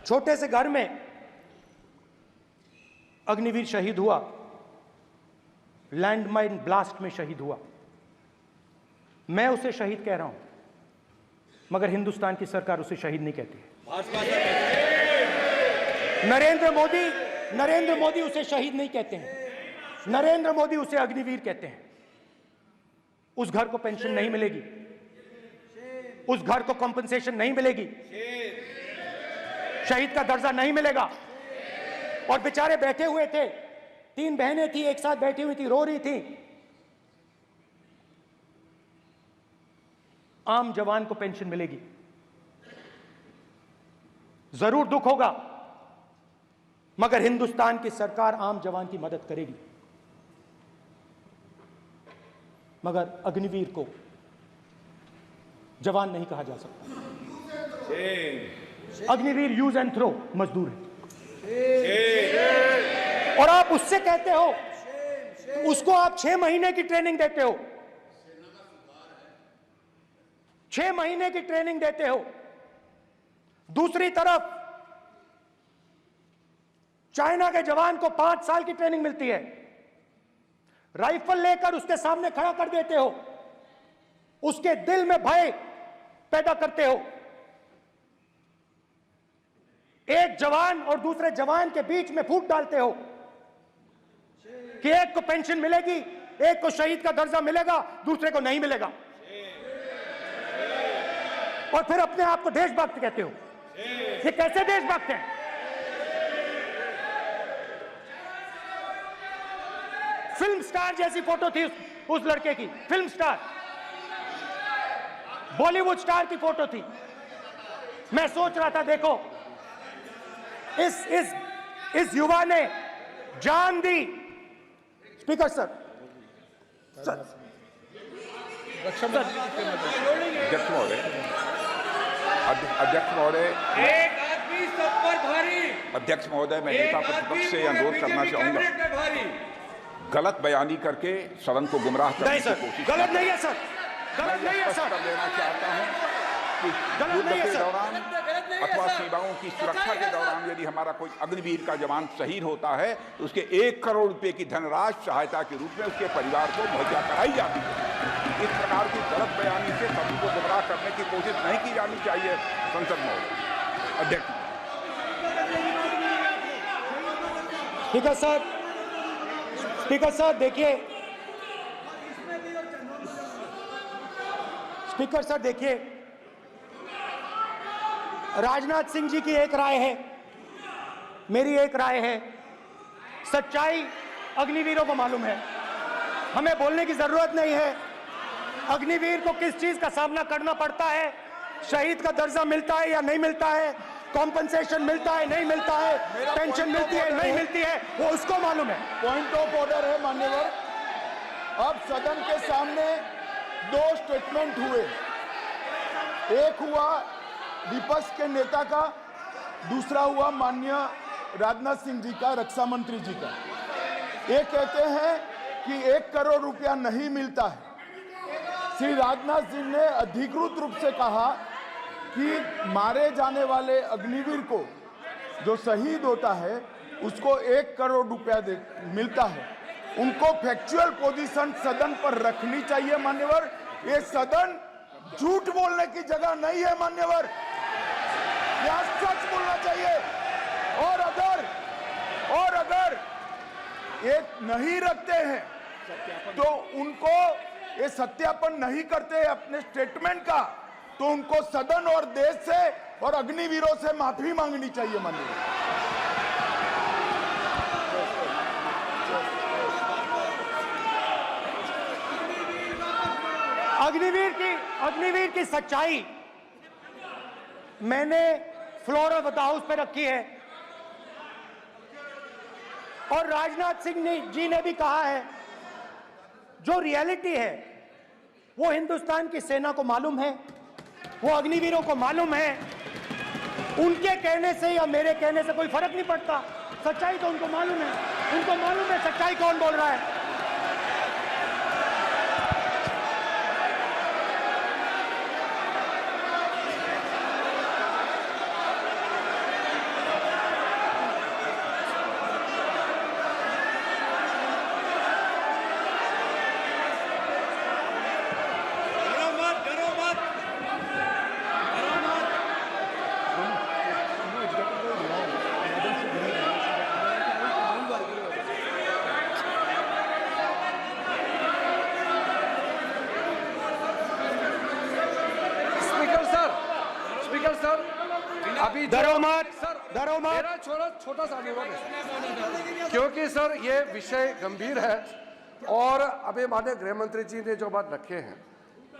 छोटे से घर में अग्निवीर शहीद हुआ, लैंडमाइन ब्लास्ट में शहीद हुआ। मैं उसे शहीद कह रहा हूं, मगर हिंदुस्तान की सरकार उसे शहीद नहीं कहती। नरेंद्र मोदी उसे शहीद नहीं कहते हैं, नरेंद्र मोदी उसे अग्निवीर कहते हैं। उस घर को पेंशन नहीं मिलेगी, उस घर को कॉम्पनसेशन नहीं मिलेगी, शहीद का दर्जा नहीं मिलेगा। और बेचारे बैठे हुए थे, 3 बहनें थी, एक साथ बैठी हुई थी, रो रही थी। आम जवान को पेंशन मिलेगी, जरूर दुख होगा, मगर हिंदुस्तान की सरकार आम जवान की मदद करेगी। मगर अग्निवीर को जवान नहीं कहा जा सकता। अग्निवीर यूज एंड थ्रो मजदूर है। और आप उससे कहते हो, उसको आप 6 महीने की ट्रेनिंग देते हो, 6 महीने की ट्रेनिंग देते हो। दूसरी तरफ चाइना के जवान को 5 साल की ट्रेनिंग मिलती है, राइफल लेकर उसके सामने खड़ा कर देते हो, उसके दिल में भय पैदा करते हो। एक जवान और दूसरे जवान के बीच में फूट डालते हो कि एक को पेंशन मिलेगी, एक को शहीद का दर्जा मिलेगा, दूसरे को नहीं मिलेगा। और फिर अपने आप को देशभक्त कहते हो। ये कैसे देशभक्त हैं? फिल्म स्टार जैसी फोटो थी उस लड़के की, फिल्म स्टार, बॉलीवुड स्टार की फोटो थी। मैं सोच रहा था, देखो इस युवा ने जान दी। स्पीकर सर, अध्यक्ष महोदय, एक आदमी सब पर भारी। अध्यक्ष महोदय, मैं नेता प्रतिपक्ष से अनुरोध करना चाहूंगा, गलत बयानी करके सदन को गुमराह करने की कोशिश। गलत नहीं है सर, गलत नहीं है सर। कर देना चाहता हूं कि युद्ध के दौरान अथवा सीमाओं की सुरक्षा के दौरान यदि हमारा कोई अग्निवीर का जवान शहीद होता है तो उसके 1 करोड़ रुपए की धनराशि सहायता के रूप में उसके परिवार को मुहैया कराई जाती है। इस प्रकार की गलत बयानी से सभी को गुमराह करने की कोशिश नहीं की जानी चाहिए। संसद महोदय, अध्यक्ष। स्पीकर सर देखिए, स्पीकर सर देखिए, राजनाथ सिंह जी की एक राय है, मेरी एक राय है। सच्चाई अग्निवीरों को मालूम है, हमें बोलने की जरूरत नहीं है। अग्निवीर को किस चीज का सामना करना पड़ता है, शहीद का दर्जा मिलता है या नहीं मिलता है, कॉम्पनसेशन मिलता है नहीं मिलता है, पेंशन मिलती है नहीं मिलती है, वो उसको मालूम है। पॉइंट ऑफ ऑर्डर है मान्यवर। अब सदन के सामने 2 स्टेटमेंट हुए, एक हुआ विपक्ष के नेता का, दूसरा हुआ माननीय राजनाथ सिंह जी का, रक्षा मंत्री जी का। ये कहते हैं कि 1 करोड़ रुपया नहीं मिलता है। श्री राजनाथ सिंह ने अधिकृत रूप से कहा कि मारे जाने वाले अग्निवीर को जो शहीद होता है उसको 1 करोड़ रुपया मिलता है। उनको फैक्चुअल पोजीशन सदन पर रखनी चाहिए मान्यवर। ये सदन झूठ बोलने की जगह नहीं है मान्यवर, यह सच बोलना चाहिए। और अगर ये नहीं रखते हैं तो उनको, ये सत्यापन नहीं करते अपने स्टेटमेंट का, तो उनको सदन और देश से और अग्निवीरों से माफी मांगनी चाहिए माननीय। अग्निवीर की सच्चाई मैंने फ्लोर ऑफ द हाउस पे रखी है, और राजनाथ सिंह जी ने भी कहा है, जो रियलिटी है वो हिंदुस्तान की सेना को मालूम है, वो अग्निवीरों को मालूम है। उनके कहने से या मेरे कहने से कोई फर्क नहीं पड़ता, सच्चाई तो उनको मालूम है। उनको मालूम है सच्चाई कौन बोल रहा है। डरो मत, सर डरो मत। मेरा छोटा सा अनुरोध है, क्योंकि सर ये विषय गंभीर है और अभी माननीय गृह मंत्री जी ने जो बात रखे हैं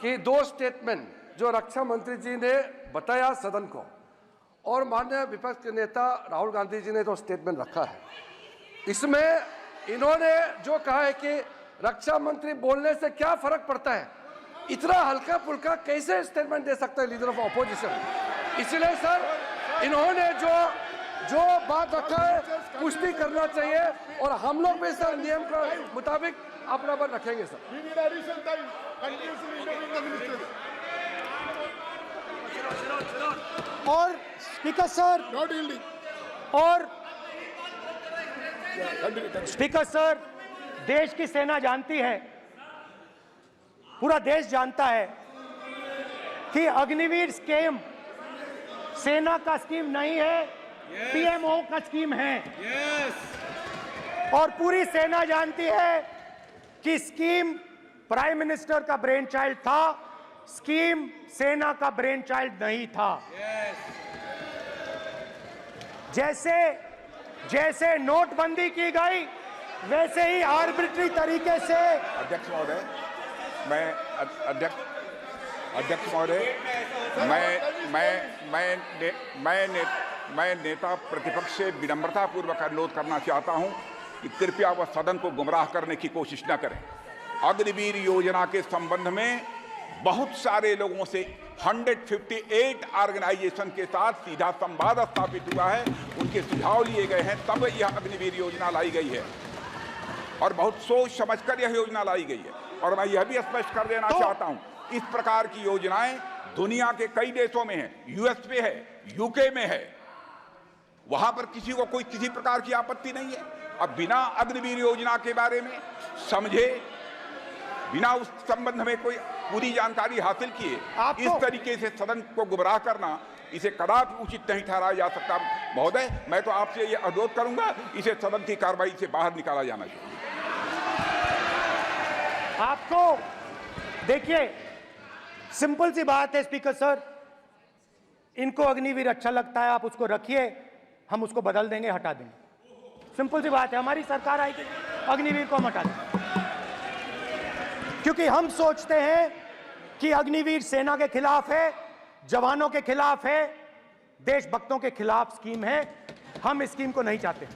कि 2 स्टेटमेंट जो रक्षा मंत्री जी ने बताया सदन को और माननीय विपक्ष के नेता राहुल गांधी जी ने जो स्टेटमेंट रखा है, इसमें इन्होंने जो कहा है कि रक्षा मंत्री बोलने से क्या फर्क पड़ता है, इतना हल्का फुल्का कैसे स्टेटमेंट दे सकता है लीडर ऑफ ऑपोजिशन। इसलिए सर इन्होंने जो बात रखा है पुष्टि करना चाहिए और हम लोग भी सर नियम के मुताबिक अपना बात रखेंगे sir. We need additional time. Continuously intervene the minister. और स्पीकर सर, Not yielding. और Continue. स्पीकर सर, देश की सेना जानती है, पूरा देश जानता है कि अग्निवीर स्कीम सेना का स्कीम नहीं है, पीएमओ का स्कीम है। और पूरी सेना जानती है कि स्कीम प्राइम मिनिस्टर का ब्रेन चाइल्ड था, स्कीम सेना का ब्रेन चाइल्ड नहीं था। जैसे नोटबंदी की गई वैसे ही आर्बिट्री तरीके से अध्यक्ष महोदय, मैं नेता प्रतिपक्ष से विनम्रता पूर्वक अनुरोध करना चाहता हूं कि कृपया वह सदन को गुमराह करने की कोशिश न करें। अग्निवीर योजना के संबंध में बहुत सारे लोगों से 158 ऑर्गेनाइजेशन के साथ सीधा संवाद स्थापित हुआ है, उनके सुझाव लिए गए हैं, तब यह अग्निवीर योजना लाई गई है और बहुत सोच समझकर यह योजना लाई गई है। और मैं यह भी स्पष्ट कर देना चाहता हूं, इस प्रकार की योजनाएं दुनिया के कई देशों में है, यूएस में है, यूके में है, वहां पर किसी को कोई किसी प्रकार की आपत्ति नहीं है। अब बिना अग्निवीर योजना के बारे में समझे, बिना उस संबंध में कोई पूरी जानकारी हासिल किए इस तरीके से सदन को गुमराह करना, इसे कदापि उचित नहीं ठहराया जा सकता। महोदय, मैं तो आपसे यह अनुरोध करूंगा, इसे सदन की कार्रवाई से बाहर निकाला जाना चाहिए। आपको देखिए, सिंपल सी बात है स्पीकर सर, इनको अग्निवीर अच्छा लगता है, आप उसको रखिए, हम उसको बदल देंगे, हटा देंगे। सिंपल सी बात है, हमारी सरकार आएगी, अग्निवीर को हम हटा देंगे, क्योंकि हम सोचते हैं कि अग्निवीर सेना के खिलाफ है, जवानों के खिलाफ है, देशभक्तों के खिलाफ स्कीम है। हम इस स्कीम को नहीं चाहते।